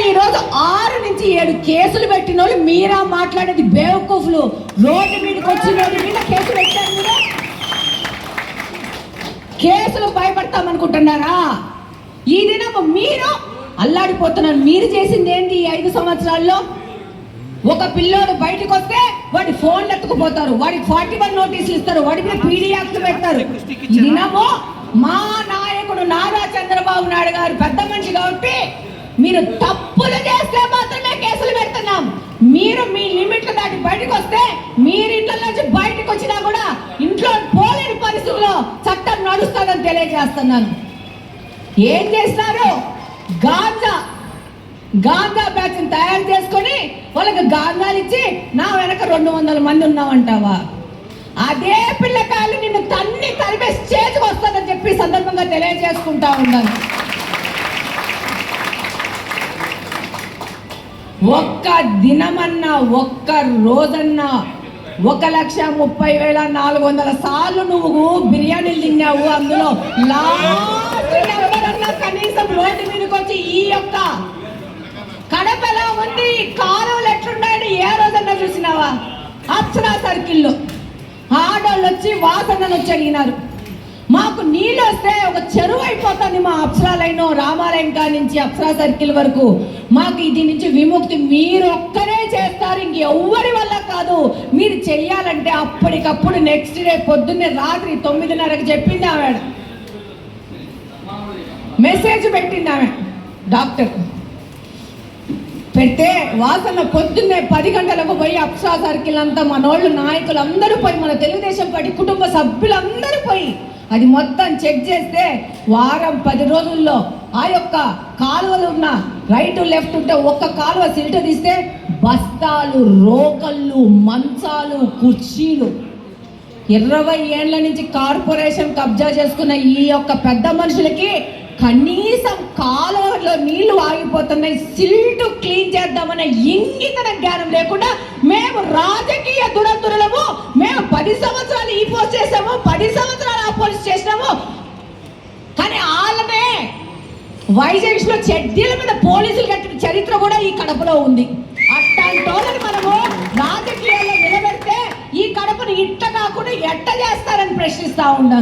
ఈరోజు 6 నుంచి 7 కేసులు పెట్టిన వాళ్ళు మీరా మాట్లాడేది బేవకూఫ్లు. రోడ్డు మీదకి వచ్చిన రోడ్డు మీద కేసులు పెట్టారు. మీరు కేసులు భయపడతామనుకుంటున్నారా? ఈ దినం మీరు అల్లాడిపోతున్నారు. మీరు చేసింది ఏంటి? 5 సంవత్సరాల్లో ఒక పిల్లోడు బయటకు వస్తే వాడి ఫోన్లు ఎత్తుకుపోతారు, వాడికి 41 నోటీసులు ఇస్తారు, వాడి మీద పీడీ యాక్ట్ పెడతారు. ఈ దినము మా నాయకుడు నారా చంద్రబాబు నాయుడు గారు పెద్ద మనిషి కాబట్టి మీరు తప్పులు చేస్తే మాత్రమే కేసులు పెడుతున్నాం. మీరు మీ లిమిట్లు దాటి బయటకు వస్తే మీరు ఇంట్లో నుంచి బయటకు వచ్చినా కూడా ఇంట్లో పోలేని పరిస్థితుల్లో చట్టం నడుస్తుందని తెలియజేస్తున్నాను. ఏం చేస్తున్నారు? గాంజా బ్యాచ్ తయారు చేసుకొని వాళ్ళకి గాంజాలు ఇచ్చి నా వెనక 200 మంది ఉన్నామంటావా? అదే పిల్లకాయలు నిన్ను తరిమే స్టేజ్కి వస్తుందని చెప్పి సందర్భంగా తెలియజేసుకుంటా ఉన్నాను. ఒక్క దినమన్నా, ఒక్క రోజన్నా 1,30,400 సార్లు నువ్వు బిర్యానీలు తిన్నావు. అందులో లాస్ట్ ఎవరన్నా కనీసం రోడ్డు మీదకి వచ్చి ఈ యొక్క కడప ఎలా ఉంది, కాలువలు ఎట్లున్నాయని ఏ రోజన్నా చూసినావా? అప్సరా సర్కిల్లో ఆడోళ్ళు వచ్చి వాసనను వచ్చి అడిగినారు. మాకు నీళ్ళు వస్తే ఒక చెరువు అయిపోతుంది మా అప్సరా లైన్, రామాలయం కా నుంచి అప్సరా సర్కిల్ వరకు. మాకు ఇది నుంచి విముక్తి మీరు ఒక్కరే చేస్తారు, ఇంకెవ్వరి వల్ల కాదు. మీరు చెయ్యాలంటే అప్పటికప్పుడు నెక్స్ట్ డే పొద్దున్నే రాత్రి 9:30కి చెప్పింది ఆవిడ, మెసేజ్ పెట్టింది ఆమె డాక్టర్ పెడితే వాసన పొద్దున్నే 10 గంటలకు పోయి అప్సరా సర్కిల్ అంతా మనోళ్ళు నాయకులు అందరూ పోయి, మన తెలుగుదేశం పార్టీ కుటుంబ సభ్యులందరూ పోయి అది మొత్తం చెక్ చేస్తే వారం 10 రోజుల్లో ఆ యొక్క కాలువలు ఉన్న రైట్ లెఫ్ట్ ఉంటే ఒక్క కాలువ సిల్ట తీస్తే బస్తాలు, రోకళ్ళు, మంచాలు, కుర్చీలు 20 ఏళ్ల నుంచి కార్పొరేషన్ కబ్జా చేసుకున్న ఈ యొక్క పెద్ద మనుషులకి కనీసం కాలువలో నీళ్లు ఆగిపోతున్నాయి, సిల్టు క్లీన్ చేద్దామనే ఇంగితన జ్ఞానం లేకుండా మేము రాజకీయ దురదురలము. మేము 10 సంవత్సరాలు ఈ పోస్ట్ చేసాము, 10 సంవత్సరాలు ఆ పోస్ట్ చేసినాము. కానీ వాళ్ళనే వైజాగ్ లో చెడ్డీల మీద పోలీసులు కట్టిన చరిత్ర కూడా ఈ కడపలో ఉంది. అట్లాంటి వాళ్ళని మనము రాజకీయాల్లో నిలబెడితే ఈ కడపను ఇట్ట కాకుండా ఎట్ట చేస్తారని ప్రశ్నిస్తా ఉన్నాను.